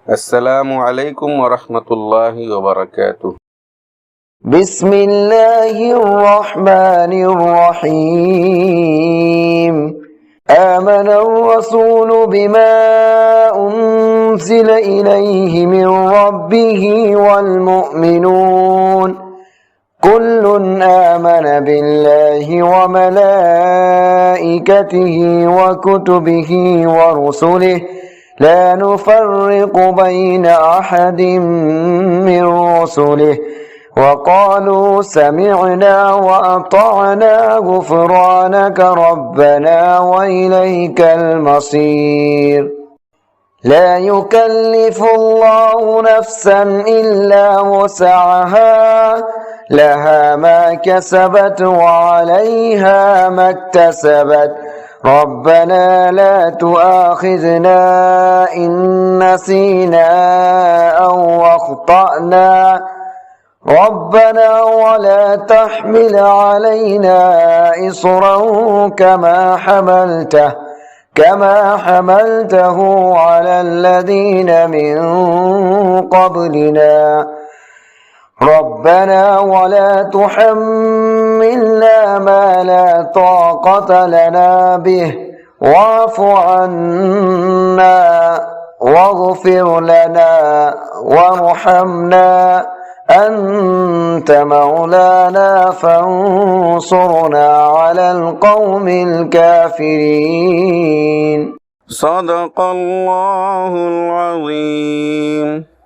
السلام عليكم ورحمة الله وبركاته. بسم الله الرحمن الرحيم. آمن الرسول بما أنزل إليه من ربه والمؤمنون كل آمن بالله وملائكته وكتبه ورسله لا نفرق بين أحد من رسله وقالوا سمعنا وأطعنا غفرانك ربنا وإليك المصير. لا يكلف الله نفسا إلا وسعها لها ما كسبت وعليها ما اكتسبت ربنا لا تؤاخذنا إن نسينا أو أخطأنا ربنا ولا تحمل علينا إصرا كما حملته على الذين من قبلنا ربنا ولا تحملنا ما لا طاقة لنا به واعف عنا واغفر لنا وارحمنا أنت مولانا فانصرنا على القوم الكافرين. صدق الله العظيم.